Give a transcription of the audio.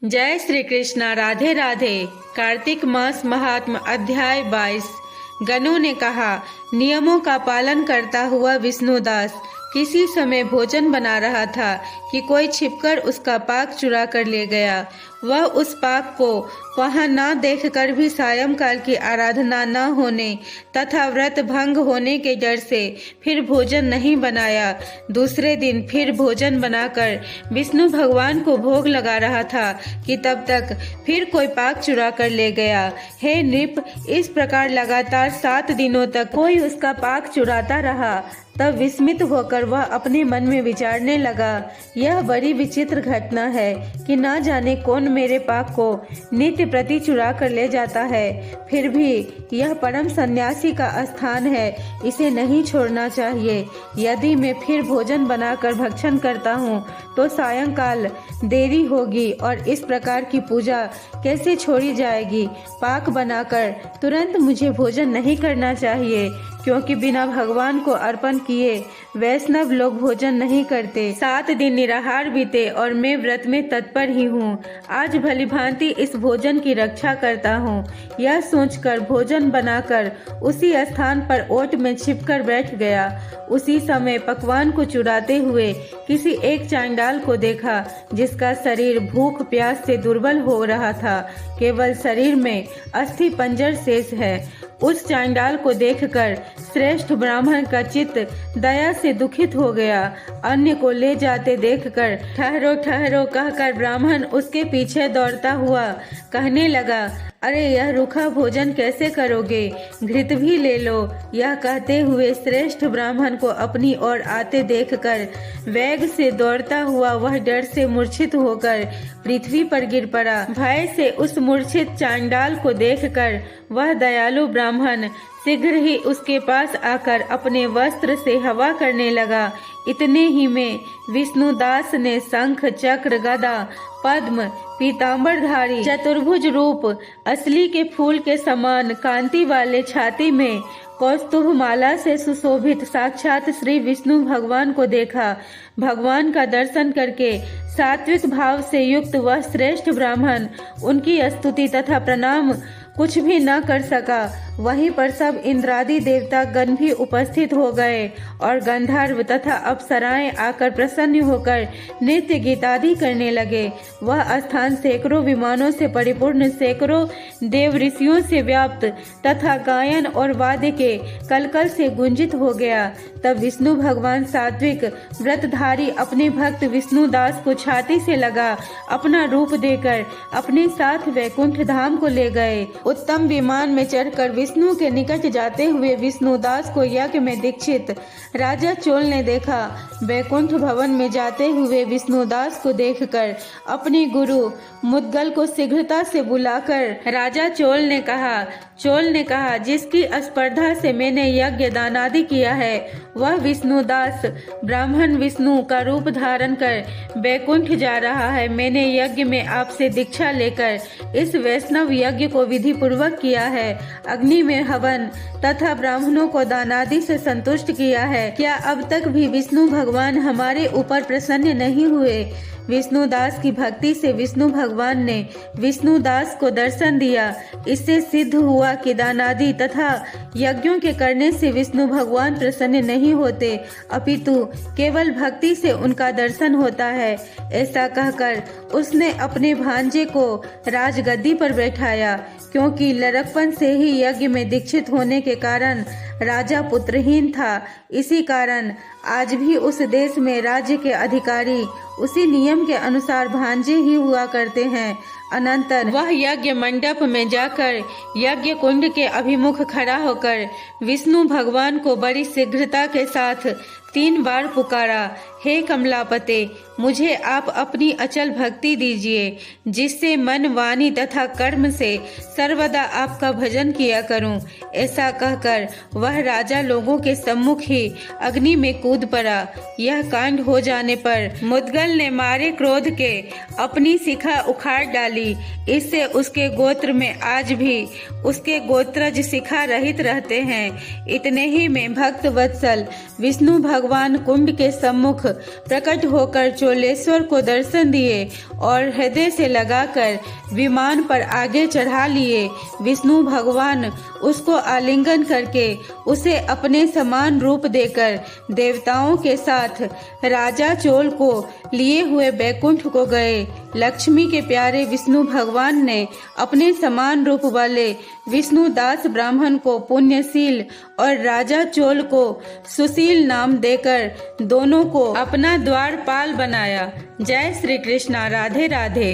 जय श्री कृष्णा। राधे राधे। कार्तिक मास महात्म अध्याय 22। गनु ने कहा, नियमों का पालन करता हुआ विष्णुदास किसी समय भोजन बना रहा था कि कोई छिपकर उसका पाक चुरा कर ले गया। वह उस पाक को वहां न देखकर भी सायंकाल की आराधना न होने तथा व्रत भंग होने के डर से फिर भोजन नहीं बनाया। दूसरे दिन फिर भोजन बनाकर विष्णु भगवान को भोग लगा रहा था कि तब तक फिर कोई पाक चुरा कर ले गया। हे नृप, इस प्रकार लगातार 7 दिनों तक कोई उसका पाक चुराता रहा। तब विस्मित होकर वह अपने मन में विचारने लगा, यह बड़ी विचित्र घटना है कि न जाने कौन मेरे पाक को नित्य प्रति चुरा कर ले जाता है। फिर भी यह परम सन्यासी का स्थान है, इसे नहीं छोड़ना चाहिए। यदि मैं फिर भोजन बनाकर भक्षण करता हूँ तो सायंकाल देरी होगी और इस प्रकार की पूजा कैसे छोड़ी जाएगी। पाक बनाकर तुरंत मुझे भोजन नहीं करना चाहिए, क्योंकि बिना भगवान को अर्पण किए वैष्णव लोग भोजन नहीं करते। 7 दिन निराहार बीते और मैं व्रत में तत्पर ही हूँ। आज भली भांति इस भोजन की रक्षा करता हूँ। यह सोचकर भोजन बनाकर उसी स्थान पर ओट में छिपकर बैठ गया। उसी समय पकवान को चुराते हुए किसी एक चांडाल को देखा, जिसका शरीर भूख प्यास से दुर्बल हो रहा था। केवल शरीर में अस्थि पंजर शेष है। उस चांडाल को देखकर श्रेष्ठ ब्राह्मण का चित्त दया से दुखित हो गया। अन्य को ले जाते देखकर ठहरो ठहरो कहकर ब्राह्मण उसके पीछे दौड़ता हुआ कहने लगा, अरे यह रूखा भोजन कैसे करोगे, घृत भी ले लो। यह कहते हुए श्रेष्ठ ब्राह्मण को अपनी ओर आते देखकर वेग से दौड़ता हुआ वह डर से मूर्छित होकर पृथ्वी पर गिर पड़ा। भय से उस मूर्छित चांडाल को देखकर वह दयालु ब्राह्मण शीघ्र ही उसके पास आकर अपने वस्त्र से हवा करने लगा। इतने ही में विष्णुदास ने शंख चक्र गदा पद्म पीतांबरधारी चतुर्भुज रूप असली के फूल के समान कांति वाले छाती में कौस्तुभ माला से सुशोभित साक्षात श्री विष्णु भगवान को देखा। भगवान का दर्शन करके सात्विक भाव से युक्त वह श्रेष्ठ ब्राह्मण उनकी स्तुति तथा प्रणाम कुछ भी न कर सका। वहीं पर सब इंद्रादि देवता गण भी उपस्थित हो गए और गंधर्व तथा अप्सराएं आकर प्रसन्न होकर नृत्य गीतादि करने लगे। वह स्थान सैकड़ों विमानों से परिपूर्ण, सैकड़ों देव ऋषियों से व्याप्त तथा गायन और वाद्य के कलकल से गुंजित हो गया। तब विष्णु भगवान सात्विक व्रतधारी अपने भक्त विष्णुदास को छाती से लगा अपना रूप देकर अपने साथ वैकुंठ धाम को ले गए। उत्तम विमान में चढ़कर विष्णु के निकट जाते हुए विष्णुदास को यज्ञ में दीक्षित राजा चोल ने देखा। वैकुंठ भवन में जाते हुए विष्णुदास को देखकर अपने गुरु मुद्गल को शीघ्रता से बुलाकर राजा चोल ने कहा, जिसकी स्पर्धा से मैंने यज्ञ दानादि किया है, वह विष्णुदास ब्राह्मण विष्णु का रूप धारण कर वैकुंठ जा रहा है। मैंने यज्ञ में आपसे दीक्षा लेकर इस वैष्णव यज्ञ को विधि पूर्वक किया है, अग्नि में हवन तथा ब्राह्मणों को दानादि से संतुष्ट किया है। क्या अब तक भी विष्णु भगवान हमारे ऊपर प्रसन्न नहीं हुए? विष्णुदास की भक्ति से विष्णु भगवान ने विष्णुदास को दर्शन दिया। इससे सिद्ध हुआ कि दानादि तथा यज्ञों के करने से विष्णु भगवान प्रसन्न नहीं होते, अपितु केवल भक्ति से उनका दर्शन होता है। ऐसा कहकर उसने अपने भांजे को राजगद्दी पर बैठाया। क्योंकि लड़कपन से ही यज्ञ में दीक्षित होने के कारण राजा पुत्रहीन था, इसी कारण आज भी उस देश में राज्य के अधिकारी उसी नियम के अनुसार भांजे ही हुआ करते हैं। अनंतर वह यज्ञ मंडप में जाकर यज्ञ कुंड के अभिमुख खड़ा होकर विष्णु भगवान को बड़ी शीघ्रता के साथ 3 बार पुकारा, हे कमलापते, मुझे आप अपनी अचल भक्ति दीजिए, जिससे मन वाणी तथा कर्म से सर्वदा आपका भजन किया करूं। ऐसा कहकर वह राजा लोगों के सम्मुख ही अग्नि में कूद पड़ा। यह कांड हो जाने पर मुद्गल ने मारे क्रोध के अपनी शिखा उखाड़ डाली। इससे उसके गोत्र में आज भी उसके गोत्रज शिखा रहित रहते हैं। इतने ही में भक्त वत्सल विष्णु भगवान भगवान कुंड के सम्मुख प्रकट होकर चोलेश्वर को दर्शन दिए और हृदय से लगाकर विमान पर आगे चढ़ा लिए। विष्णु भगवान उसको आलिंगन करके उसे अपने समान रूप देकर देवताओं के साथ राजा चोल को लिए हुए बैकुंठ को गए। लक्ष्मी के प्यारे विष्णु भगवान ने अपने समान रूप वाले विष्णुदास ब्राह्मण को पुण्यशील और राजा चोल को सुशील नाम देकर दोनों को अपना द्वारपाल बनाया। जय श्री कृष्णा। राधे राधे।